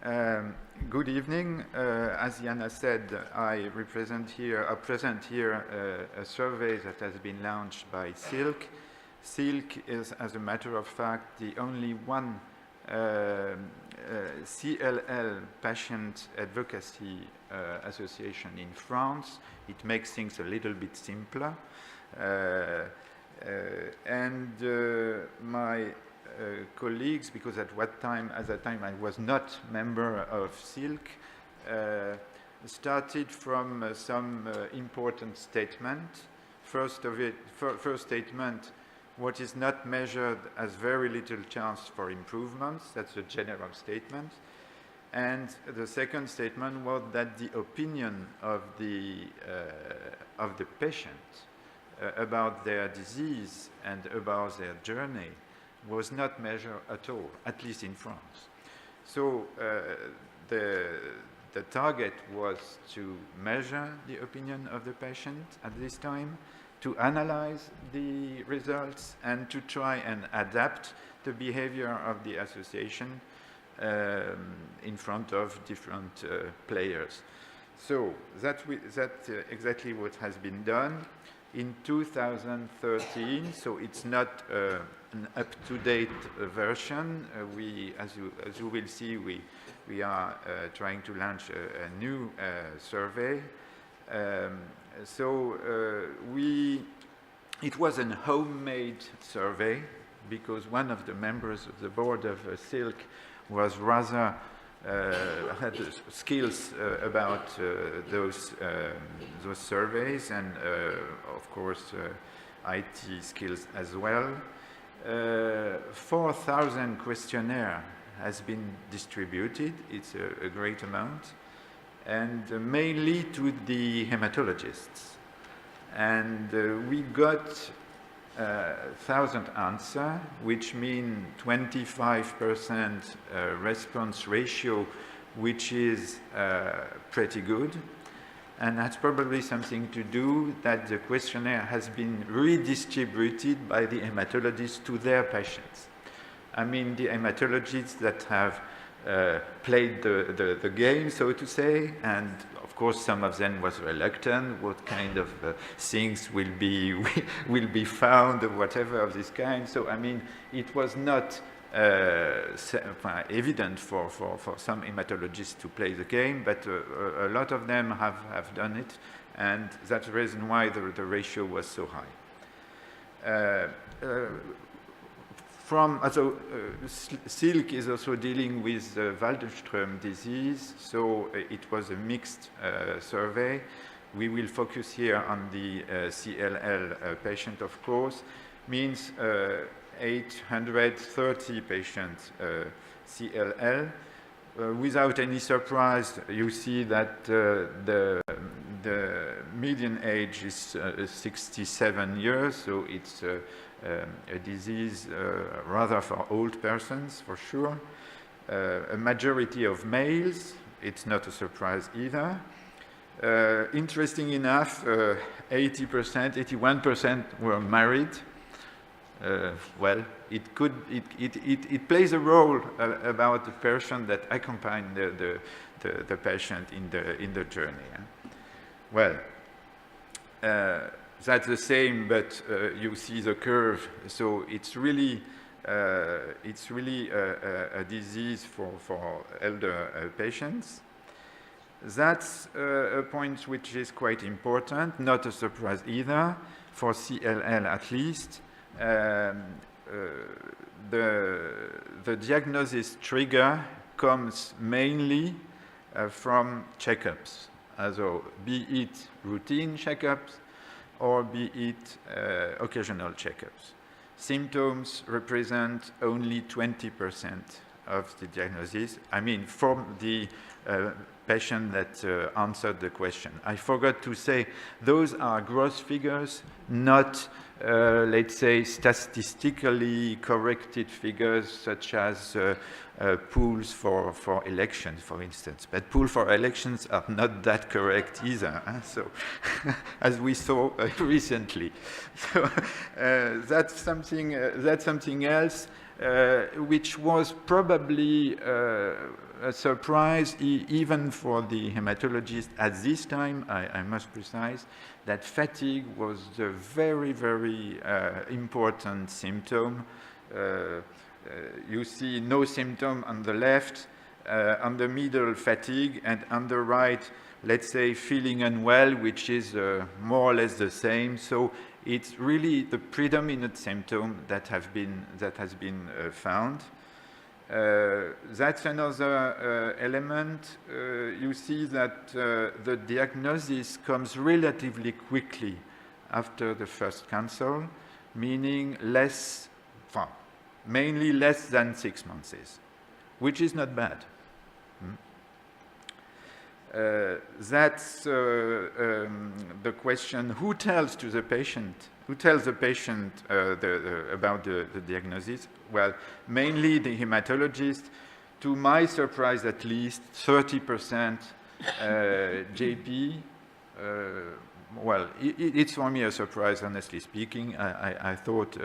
Good evening. As Jana said, I present here a survey that has been launched by Silk. Silk is, as a matter of fact, the only one CLL patient advocacy association in France. It makes things a little bit simpler. My colleagues, because at that time I was not member of Silk, started from some important statement. First statement, what is not measured has very little chance for improvements. That's a general statement. And the second statement was that the opinion of the patient about their disease and about their journey was not measured at all, at least in France. So the target was to measure the opinion of the patient at this time, to analyze the results, and to try and adapt the behavior of the association in front of different players. So that's exactly what has been done. In 2013, so it's not an up-to-date version. As you will see, we are trying to launch a new survey. It was a homemade survey because one of the members of the board of Silk was rather had skills about those surveys and, of course, IT skills as well. 4,000 questionnaire has been distributed. It's a great amount, and mainly to the hematologists. And we got 1,000 answers, which mean 25% response ratio, which is pretty good. And that's probably something to do that the questionnaire has been redistributed by the hematologists to their patients. I mean, the hematologists that have played the game, so to say, and of course some of them was reluctant, what kind of things will be found, or whatever of this kind. So, I mean, it was not evident for some hematologists to play the game, but a lot of them have done it, and that's the reason why the ratio was so high. Silk is also dealing with Waldenström disease, so it was a mixed survey. We will focus here on the CLL patient, of course. Means 830 patients CLL. Without any surprise, you see that the median age is 67 years, so it's a disease rather for old persons, for sure. A majority of males, it's not a surprise either. Interesting enough, 81% were married. Well, it plays a role about the person that accompanied the patient in the journey. Well, that's the same, but you see the curve. So it's really a disease for elder patients. That's a point which is quite important, not a surprise either, for CLL at least. The diagnosis trigger comes mainly from checkups, so be it routine checkups or be it occasional checkups. Symptoms represent only 20% of the diagnosis. I mean, from the patient that answered the question. I forgot to say, those are gross figures, not, let's say, statistically corrected figures such as pools for elections, for instance. But pools for elections are not that correct either, so as we saw recently. So that's something else. Which was probably a surprise, even for the hematologist at this time, I must precise, that fatigue was a very, very important symptom. You see no symptom on the left, on the middle fatigue, and on the right, let's say, feeling unwell, which is more or less the same. So it's really the predominant symptom that has been found. That's another element. You see that the diagnosis comes relatively quickly after the first consult, meaning mainly less than 6 months, which is not bad. That's the question: who tells the patient about the diagnosis? Well, mainly the hematologist. To my surprise, at least 30% JP. Well, it's for me a surprise, honestly speaking. I thought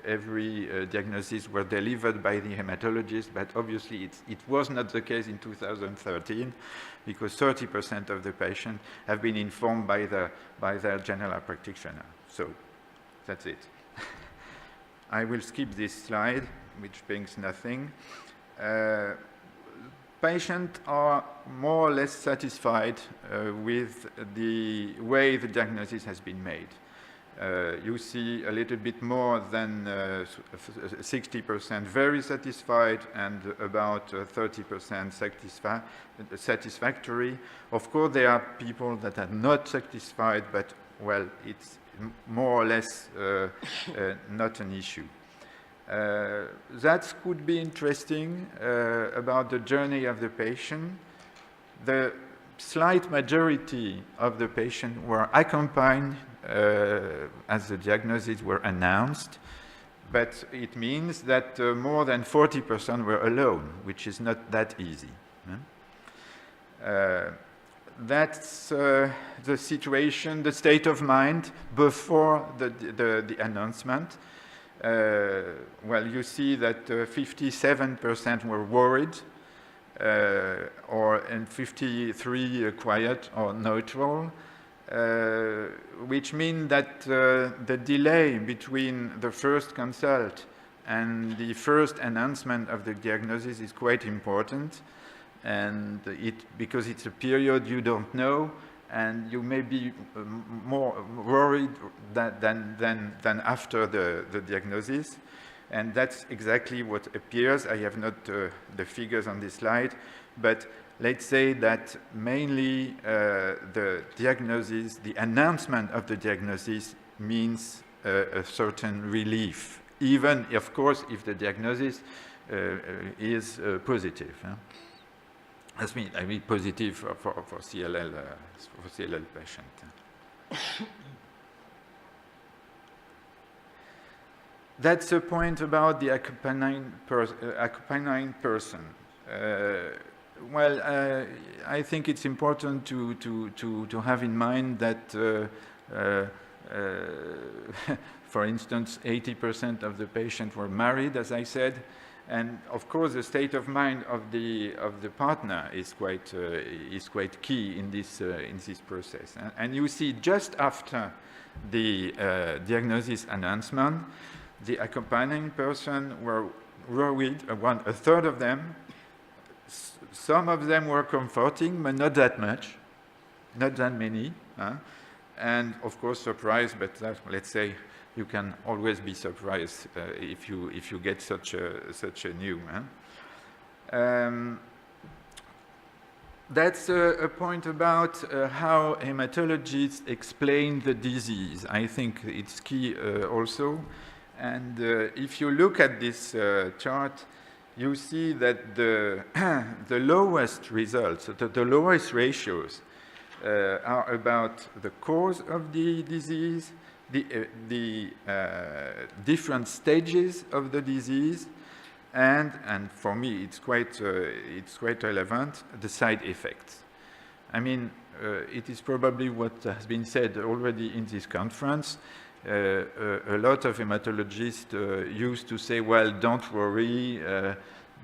every diagnosis were delivered by the hematologist, but obviously it was not the case in 2013, because 30% of the patients have been informed by their general practitioner. So that's it. I will skip this slide, which brings nothing. Patients are more or less satisfied with the way the diagnosis has been made. You see a little bit more than 60% very satisfied and about 30% satisfactory. Of course, there are people that are not satisfied, but, well, it's more or less not an issue. That could be interesting about the journey of the patient. The slight majority of the patients were accompanied as the diagnoses were announced, but it means that more than 40% were alone, which is not that easy. That's the situation, the state of mind before the announcement. Well, you see that 57% were worried, and 53% quiet or neutral, which means that the delay between the first consult and the first announcement of the diagnosis is quite important, and because it's a period you don't know, and you may be more worried than after the diagnosis. And that's exactly what appears. I have not the figures on this slide, but let's say that mainly the diagnosis, the announcement of the diagnosis means a certain relief, even, of course, if the diagnosis is positive. I mean positive for CLL patient. That's a point about the accompanying person. Well, I think it's important to have in mind that, for instance, 80% of the patients were married, as I said. And of course, the state of mind of the partner is quite key in this process. And you see, just after the diagnosis announcement, the accompanying person were worried. A third of them. Some of them were comforting, but not that much, not that many. And of course, surprised. But let's say, you can always be surprised if you get such a news. That's a point about how hematologists explain the disease. I think it's key also. And if you look at this chart, you see that the lowest results, the lowest ratios, are about the cause of the disease, the different stages of the disease, and for me it's quite relevant, the side effects. I mean, it is probably what has been said already in this conference. A lot of hematologists used to say, well, don't worry,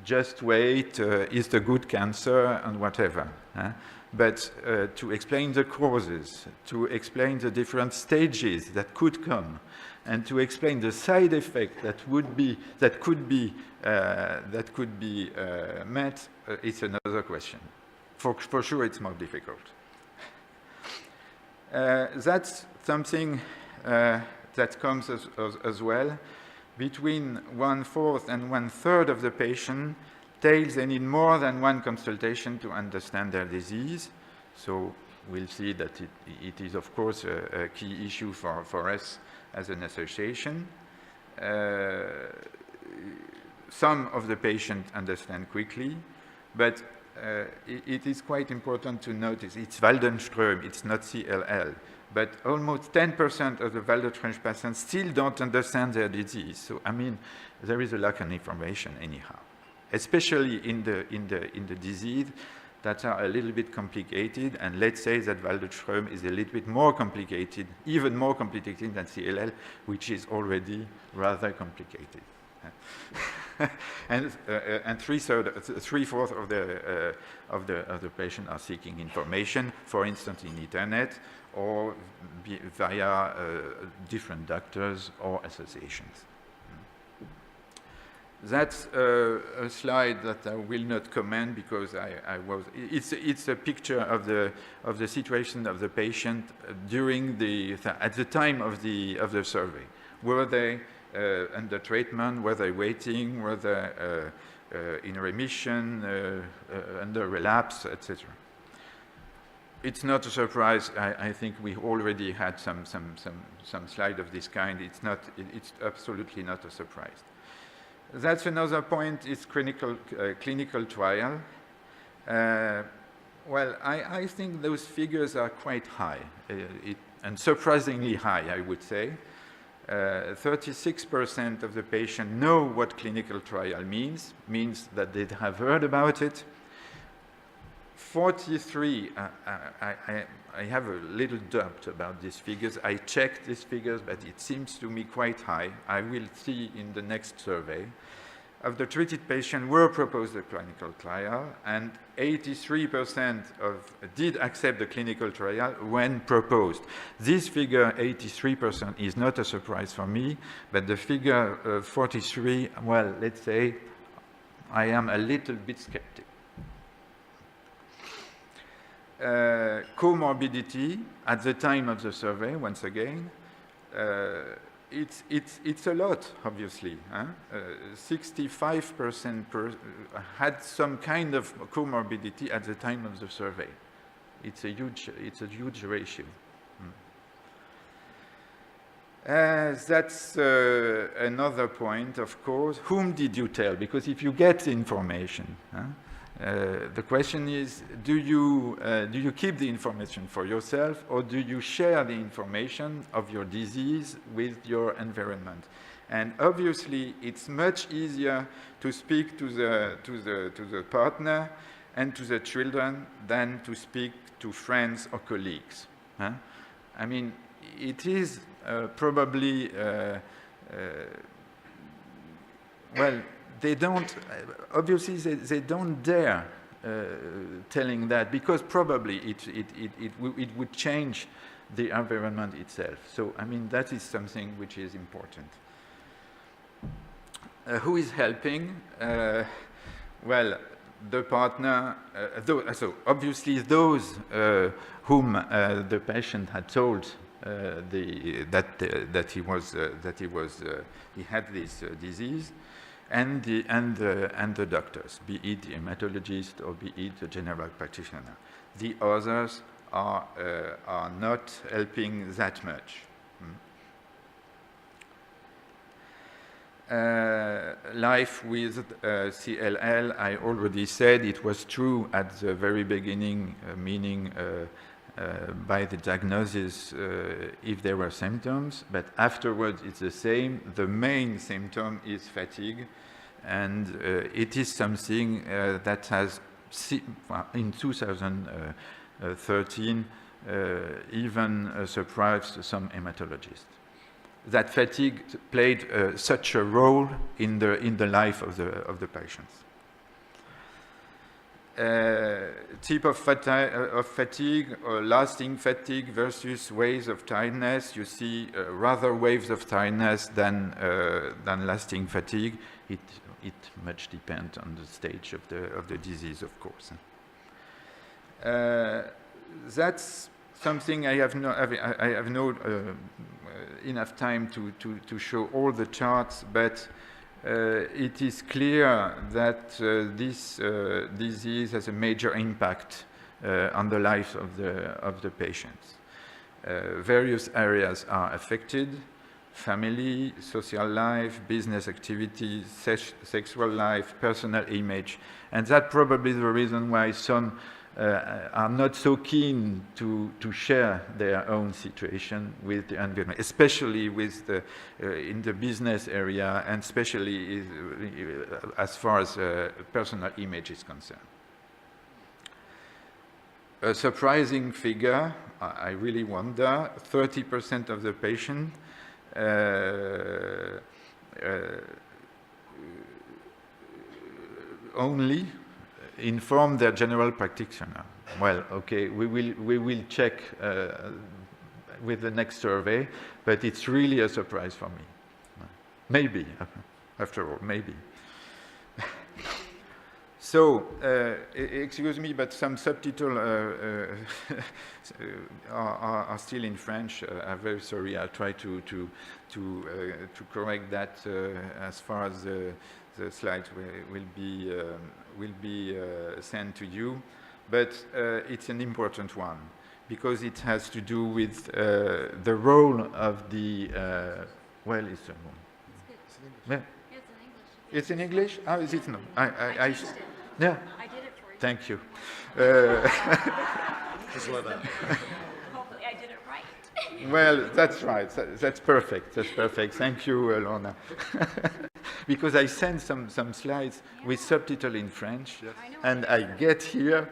just wait, is the good cancer, and whatever. But to explain the causes, to explain the different stages that could come, and to explain the side effect that could be met, it's another question. For sure, it's more difficult. That's something that comes as well. Between 1/4 and 1/3 of the patient tells they need more than one consultation to understand their disease. So we'll see that it is, of course, a key issue for us as an association. Some of the patients understand quickly, but it is quite important to notice it's Waldenström, it's not CLL. But almost 10% of the Waldenström patients still don't understand their disease. So, I mean, there is a lack of information anyhow, especially in the disease that are a little bit complicated. And let's say that Waldenström is a little bit more complicated, even more complicated than CLL, which is already rather complicated. And 3/4 of the patients are seeking information, for instance, in internet or via different doctors or associations. That's a slide that I will not comment because it's a picture of the situation of the patient during at the time of the survey. Were they under treatment? Were they waiting? Were they in remission? Under relapse, etc. It's not a surprise. I think we already had some slide of this kind. It's absolutely not a surprise. That's another point. It's clinical trial. Well, I think those figures are quite high, and surprisingly high, I would say. 36% of the patients know what clinical trial means that they have heard about it. 43, I have a little doubt about these figures. I checked these figures, but it seems to me quite high. I will see in the next survey. Of the treated patients were proposed a clinical trial, and 83% did accept the clinical trial when proposed. This figure, 83%, is not a surprise for me, but the figure 43, well, let's say I am a little bit skeptic. Comorbidity at the time of the survey, once again, it's a lot, obviously. 65% had some kind of comorbidity at the time of the survey. It's a huge ratio. That's another point, of course. Whom did you tell? Because if you get information, the question is, do you keep the information for yourself, or do you share the information of your disease with your environment? And obviously, it's much easier to speak to the partner and to the children than to speak to friends or colleagues. I mean, it is probably well. They don't, obviously, they don't dare telling that because probably it would change the environment itself. So, I mean, that is something which is important. Who is helping? Well, the partner, so obviously those whom the patient had told that he had this disease. And the doctors, be it the hematologist or be it the general practitioner. The others are not helping that much. Life with CLL, I already said it was true at the very beginning, meaning by the diagnosis if there were symptoms, but afterwards it's the same. The main symptom is fatigue, and it is something that has, in 2013, even surprised some hematologists. That fatigue played such a role in the life of the patients. type of fatigue, or lasting fatigue versus waves of tiredness. You see rather waves of tiredness than lasting fatigue. It much depends on the stage of the disease, of course. That's something I have no enough time to show all the charts, but it is clear that this disease has a major impact on the life of the patients. Various areas are affected: family, social life, business activities, sexual life, personal image, and that's probably the reason why some are not so keen to share their own situation with the environment, especially with in the business area, and especially as far as personal image is concerned. A surprising figure, I really wonder, 30% of the patients only inform their general practitioner. Well, okay, we will check with the next survey, but it's really a surprise for me. Maybe, after all, maybe. So, excuse me, but some subtitles are still in French. I'm very sorry. I'll try to correct that as far as the slides will be sent to you. But it's an important one because it has to do with the role of the well, it's it's in English. How is it? No, yeah. I did it for you. Thank you. Just love that. Hopefully I did it right. Well, that's right. That's perfect. That's perfect. Thank you, Lorna. Because I sent some slides with subtitle in French, yes. and I get here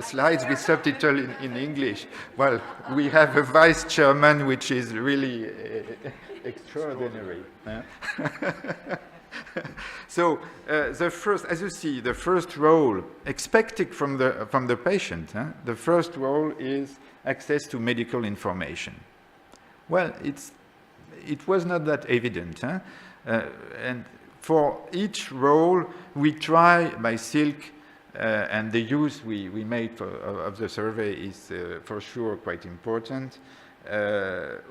slides with subtitle in English. Well, we have a vice chairman, which is really extraordinary. So the first, as you see, the first role expected from the patient, the first role is access to medical information. Well, it was not that evident, and for each role we try by Silk, and the use we made of the survey is for sure quite important.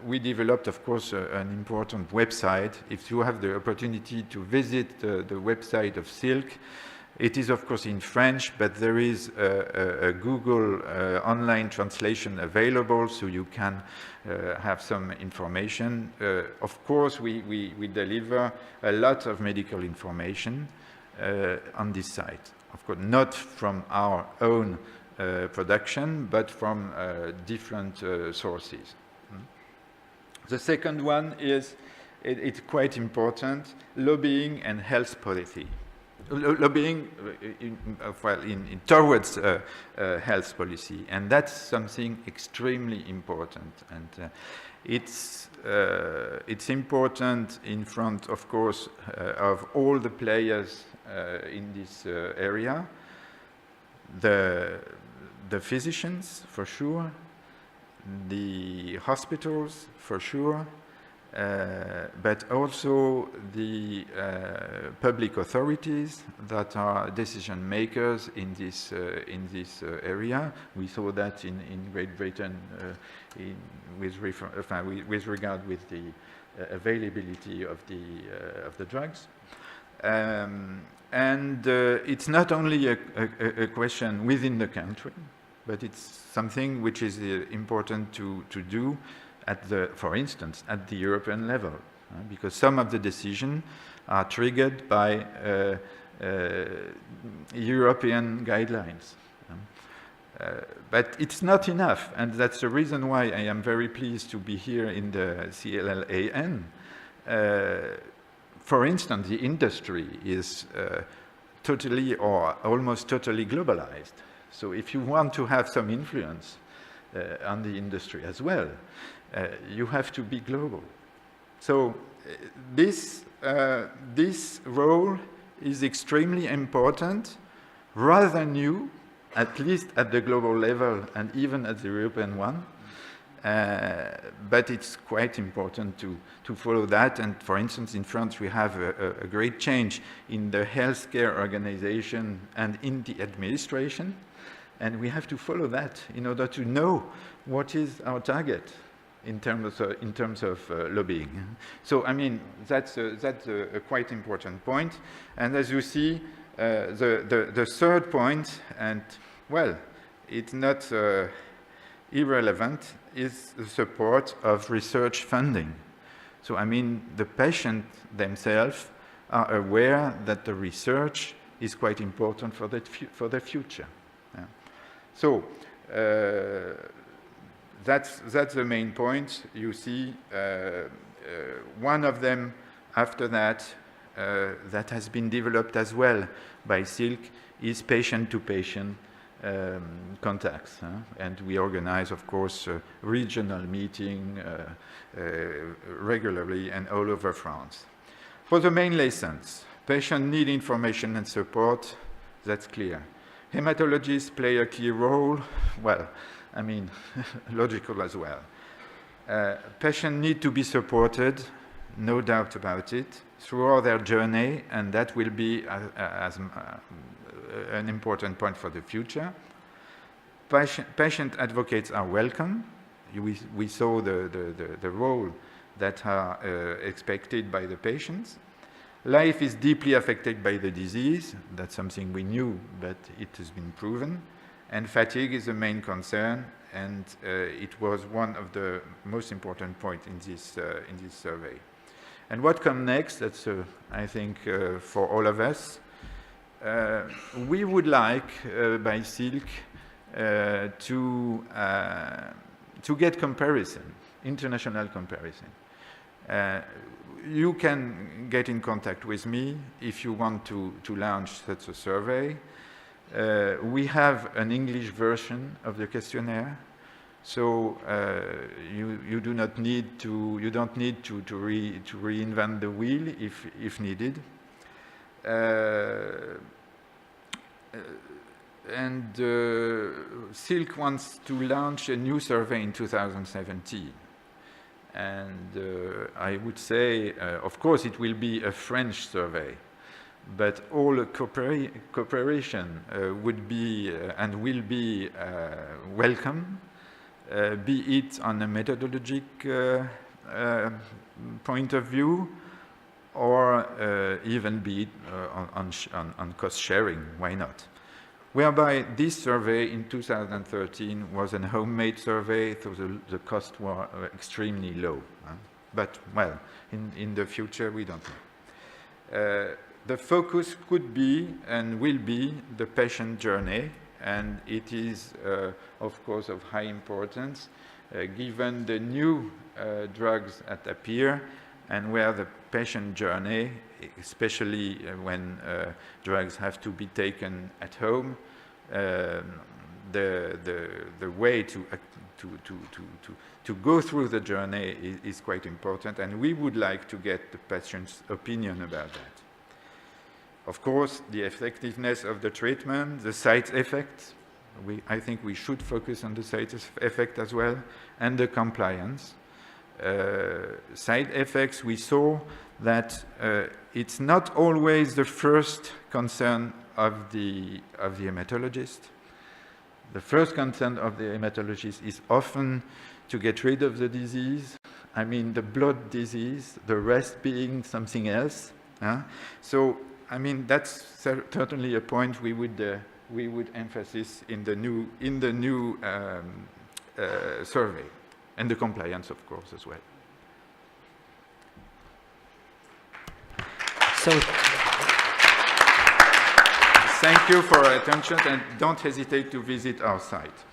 We developed, of course, an important website. If you have the opportunity to visit the website of Silk, it is, of course, in French, but there is a Google online translation available, so you can have some information. Of course, we deliver a lot of medical information on this site. Of course, not from our own production, but from different sources. The second one is, it's quite important, lobbying and health policy. Lobbying towards health policy, and that's something extremely important. And it's important in front, of course, of all the players in this area. The physicians, for sure, the hospitals, for sure, but also the public authorities that are decision makers in this area. We saw that in Great Britain with regard with the availability of the drugs. And it's not only a question within the country, but it's something which is important to do for instance, at the European level, because some of the decisions are triggered by European guidelines. But it's not enough, and that's the reason why I am very pleased to be here in the CLLAN. For instance, the industry is totally or almost totally globalized. So if you want to have some influence on the industry as well, you have to be global. So this role is extremely important rather new, at least at the global level and even at the European one. But it's quite important to follow that. And for instance, in France, we have a great change in the healthcare organization and in the administration. And we have to follow that in order to know what is our target in terms of lobbying. So, I mean, that's a quite important point. And as you see, the third point, and well, it's not irrelevant, is the support of research funding. So, I mean, the patients themselves are aware that the research is quite important for their future. Yeah. So, that's the main point. You see, one of them after that, that has been developed as well by Silk, is patient-to-patient contacts. And we organize, of course, regional meeting regularly and all over France. For the main lessons, patients need information and support, that's clear. Hematologists play a key role, well, I mean, logical as well. Patients need to be supported, no doubt about it, throughout their journey, and that will be an important point for the future. Patient advocates are welcome. We saw the role that are expected by the patients. Life is deeply affected by the disease. That's something we knew, but it has been proven. And fatigue is the main concern, and it was one of the most important points in this survey. And what comes next, that's, I think, for all of us, we would like, by Silk, to get comparison, international comparison. You can get in contact with me if you want to launch such a survey. We have an English version of the questionnaire, so you don't need to reinvent the wheel if needed. Silk wants to launch a new survey in 2017. And I would say, of course, it will be a French survey, but all cooperation would be and will be welcome, be it on a methodologic point of view, or even be it on cost sharing, why not? Whereby this survey in 2013 was a homemade survey, so the costs were extremely low. But, well, in the future, we don't know. The focus could be and will be the patient journey, and it is, of course, of high importance, given the new drugs that appear, and where the patient journey, especially when drugs have to be taken at home, the way to go through the journey is quite important, and we would like to get the patient's opinion about that. Of course, the effectiveness of the treatment, the side effects, I think we should focus on the side effect as well, and the compliance. Side effects, we saw that it's not always the first concern of the hematologist. The first concern of the hematologist is often to get rid of the disease, I mean the blood disease, the rest being something else. So, I mean, that's certainly a point we would emphasize in the new survey, and the compliance, of course, as well. So, thank you for your attention, and don't hesitate to visit our site.